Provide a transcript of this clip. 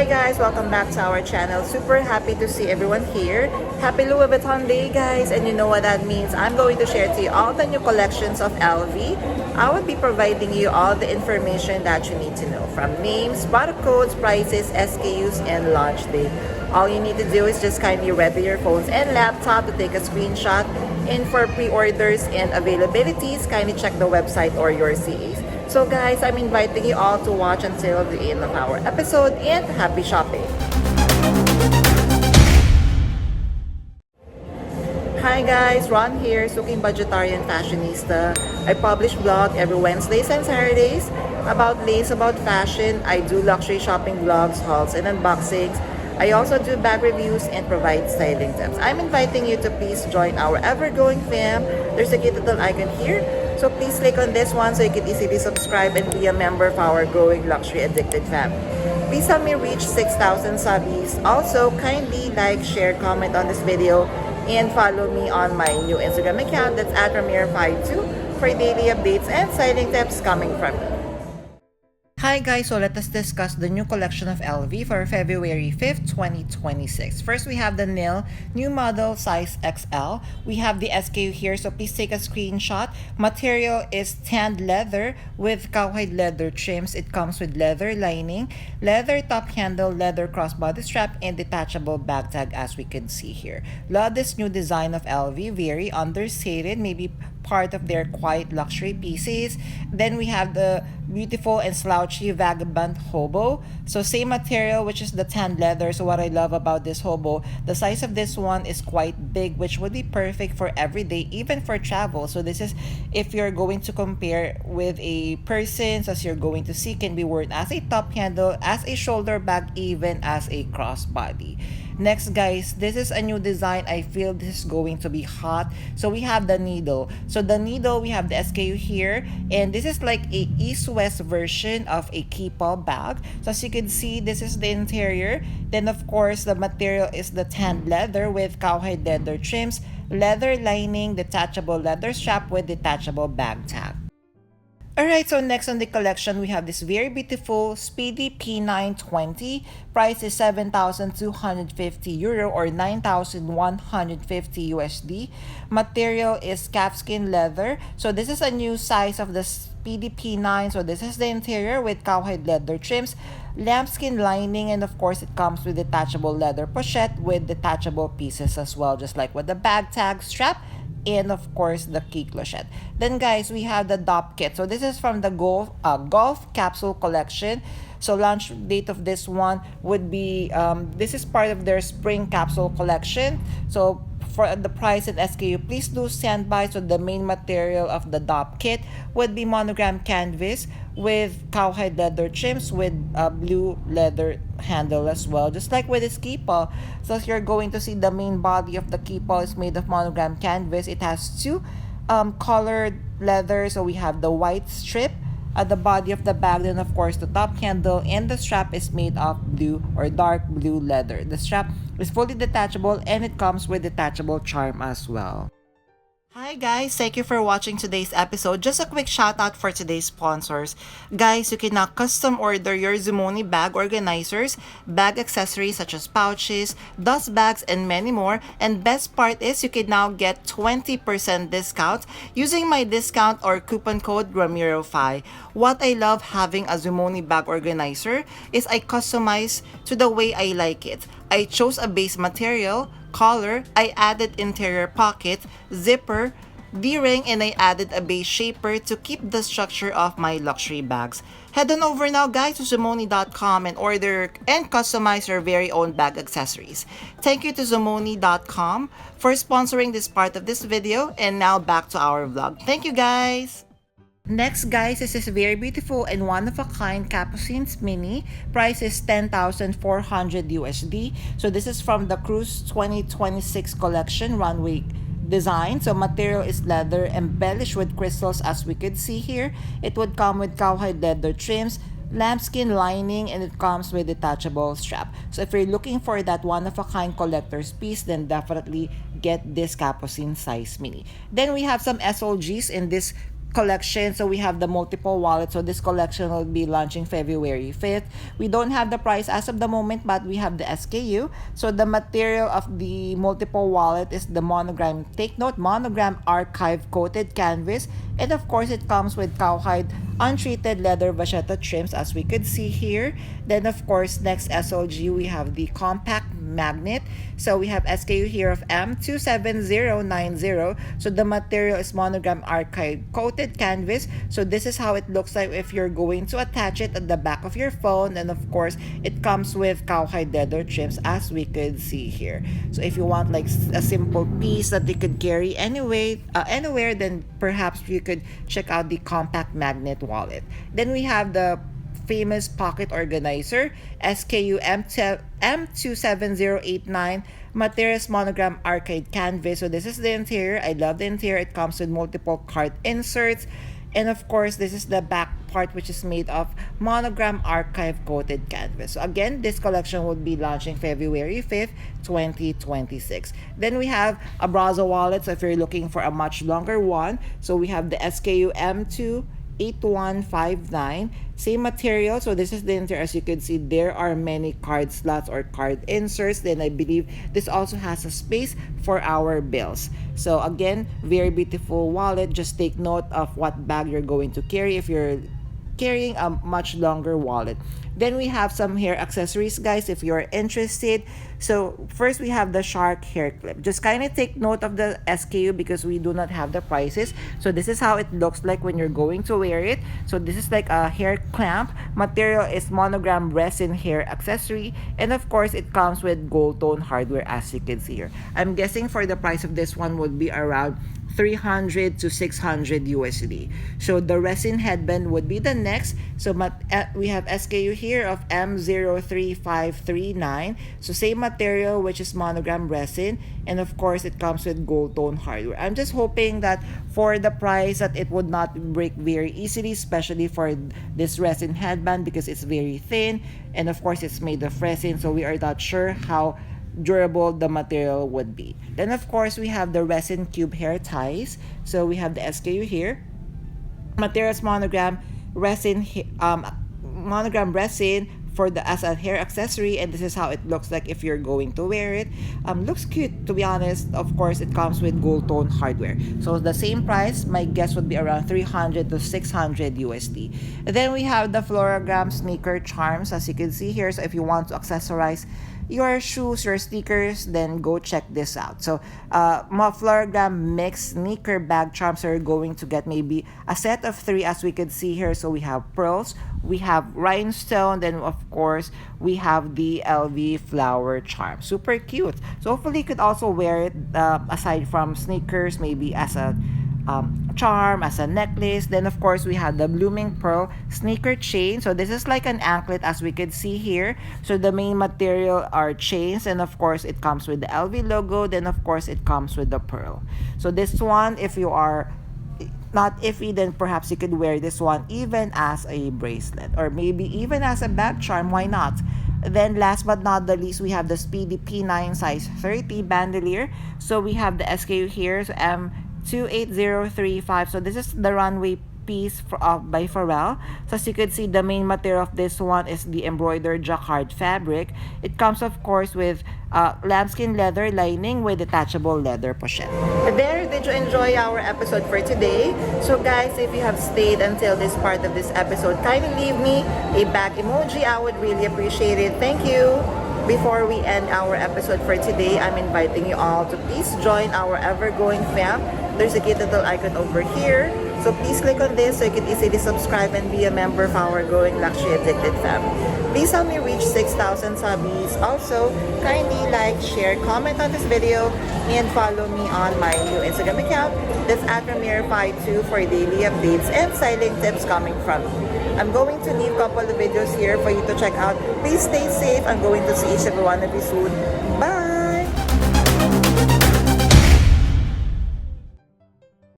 Hi guys, welcome back to our channel. Super happy to see everyone here. Happy Louis Vuitton Day guys, and you know what that means. I'm going to share to you all the new collections of LV. I will be providing you all the information that you need to know, from names, product codes, prices, SKUs, and launch date. All you need to do is just kindly ready your phones and laptop to take a screenshot. And for pre-orders and availabilities, kindly check the website or your CAs. So guys, I'm inviting you all to watch until the end of our episode, and happy shopping! Hi guys, Ron here, Suking Budgetarian Fashionista. I publish blog every Wednesdays and Saturdays about lace, about fashion. I do luxury shopping vlogs, hauls, and unboxings. I also do bag reviews and provide styling tips. I'm inviting you to please join our ever-growing fam. There's a cute little icon here. So please click on this one so you can easily subscribe and be a member of our growing luxury addicted family. Please help me reach 6,000 subbies. Also, kindly like, share, comment on this video, and follow me on my new Instagram account. That's at Ramir52 for daily updates and styling tips coming from me. Hi guys, so let us discuss the new collection of LV for February 5th, 2026. First, we have the Needle, new model, size XL. We have the SKU here, so please take a screenshot. Material is tanned leather with cowhide leather trims. It comes with leather lining, leather top handle, leather crossbody strap, and detachable bag tag, as we can see here. Love this new design of LV, very understated, maybe part of their quiet luxury pieces. Then we have the beautiful and slouchy vagabond hobo. So same material, which is the tanned leather. So what I love about this hobo, the size of this one is quite big, which would be perfect for everyday, even for travel. So this is if you're going to compare with a person, as you're going to see, can be worn as a top handle, as a shoulder bag, even as a crossbody. Next guys, this is a new design. I feel this is going to be hot. So we have the needle. So the needle, we have the SKU here, and this is like a east-west version of a keepall bag. So as you can see, this is the interior. Then of course, the material is the tanned leather with cowhide leather trims, leather lining, detachable leather strap with detachable bag tag. Alright, so next on the collection, we have this very beautiful Speedy P9 20. Price is 7,250 euro or 9,150 USD. Material is calfskin leather. So this is a new size of the Speedy P9. So this is the interior with cowhide leather trims, lambskin lining, and of course it comes with detachable leather pochette with detachable pieces as well, just like with the bag tag, strap, and of course the key clochette. Then guys, we have the DOP kit. So this is from the golf capsule collection. So launch date of this one would be this is part of their spring capsule collection. So for the price and SKU, please do stand by. So the main material of the DOP kit would be monogram canvas with cowhide leather trims with blue leather handle as well, just like with this keepall. So as you're going to see, the main body of the keepall is made of monogram canvas. It has two colored leather. So we have the white strip at the body of the bag, then of course the top handle, and the strap is made of blue or dark blue leather. The strap is fully detachable and it comes with detachable charm as well. Hi guys, thank you for watching today's episode. Just a quick shout out for today's sponsors. Guys, you can now custom order your Zumoni bag organizers, bag accessories such as pouches, dust bags, and many more. And best part is you can now get 20% discount using my discount or coupon code Ramiro5. What I love having a Zumoni bag organizer is I customize to the way I like it. I chose a base material, collar, I added interior pocket, zipper, D-ring, and I added a base shaper to keep the structure of my luxury bags. Head on over now guys to Zumoni.com and order and customize your very own bag accessories. Thank you to Zumoni.com for sponsoring this part of this video, and now back to our vlog. Thank you guys! Next guys, this is very beautiful and one-of-a-kind Capucines mini. Price is 10,400 USD. So this is from the Cruise 2026 collection runway design. So material is leather embellished with crystals, as we could see here. It would come with cowhide leather trims, lambskin lining, and it comes with detachable strap. So if you're looking for that one-of-a-kind collector's piece, then definitely get this Capucine size mini. Then we have some SLGs in this collection. So we have the multiple wallet. So this collection will be launching February 5th. We don't have the price as of the moment, but we have the SKU. So the material of the multiple wallet is the monogram, take note, monogram archive coated canvas. And of course, it comes with cowhide untreated leather vachetta trims, as we could see here. Then of course, next SLG, we have the compact magnet. So we have SKU here of M27090. So the material is monogram archive coated canvas. So this is how it looks like if you're going to attach it at the back of your phone. And of course, it comes with cowhide leather trims, as we could see here. So if you want like a simple piece that you could carry anywhere, then perhaps you could check out the compact magnet wallet. Then we have the famous pocket organizer, SKU M27089, materials monogram arcade canvas. So this is the interior. I love the interior. It comes with multiple card inserts. And of course, this is the back part, which is made of monogram archive coated canvas. So again, this collection will be launching February 5th, 2026. Then we have a Brazo wallet. So if you're looking for a much longer one, so we have the SKU M28159, same material. So this is the interior. As you can see, there are many card slots or card inserts. Then I believe this also has a space for our bills. So again, very beautiful wallet. Just take note of what bag you're going to carry if you're carrying a much longer wallet. Then we have some hair accessories, guys, if you're interested. So first we have the shark hair clip. Just kind of take note of the SKU because we do not have the prices. So this is how it looks like when you're going to wear it. So this is like a hair clamp. Material is monogram resin hair accessory. And of course, it comes with gold tone hardware, as you can see here. I'm guessing for the price of this one would be around 300 to 600 USD. So the resin headband would be the next. So we have SKU here of M03539. So same material, which is monogram resin. And of course, it comes with gold tone hardware. I'm just hoping that for the price that it would not break very easily, especially for this resin headband because it's very thin. And of course, it's made of resin. So we are not sure how durable the material would be. Then of course we have the resin cube hair ties. So we have the SKU here, materials monogram resin for the as a hair accessory, and this is how it looks like if you're going to wear it. Looks cute, to be honest. Of course, it comes with gold tone hardware. So the same price, my guess would be around 300 to 600 USD. And then we have the Floragram sneaker charms, as you can see here. So if you want to accessorize your shoes, your sneakers, then go check this out. So Floragram mixed sneaker bag charms are going to get maybe a set of 3, as we could see here. So we have pearls, we have rhinestone, then of course we have the LV flower charm. Super cute. So hopefully you could also wear it aside from sneakers, maybe as a charm, as a necklace. Then of course we have the blooming pearl sneaker chain. So this is like an anklet, as we could see here. So the main material are chains, and of course it comes with the LV logo. Then of course it comes with the pearl. So this one, if you are not iffy, then perhaps you could wear this one even as a bracelet or maybe even as a bag charm. Why not? Then last but not the least, we have the Speedy P9 size 30 bandouliere. So we have the SKU here, so M28035. So this is the runway piece by Pharrell. So as you can see, the main material of this one is the embroidered jacquard fabric. It comes of course with lambskin leather lining with detachable leather pochette. There, did you enjoy our episode for today? So guys, if you have stayed until this part of this episode, kindly leave me a back emoji. I would really appreciate it. Thank you. Before we end our episode for today, I'm inviting you all to please join our ever-growing fam. There's a cute little icon over here. So please click on this so you can easily subscribe and be a member of our growing luxury addicted fam. Please help me reach 6,000 subbies. Also, kindly like, share, comment on this video, and follow me on my new Instagram account. That's @Ramir52 for daily updates and styling tips coming from me. I'm going to leave a couple of videos here for you to check out. Please stay safe. I'm going to see each and every one of you soon. Bye!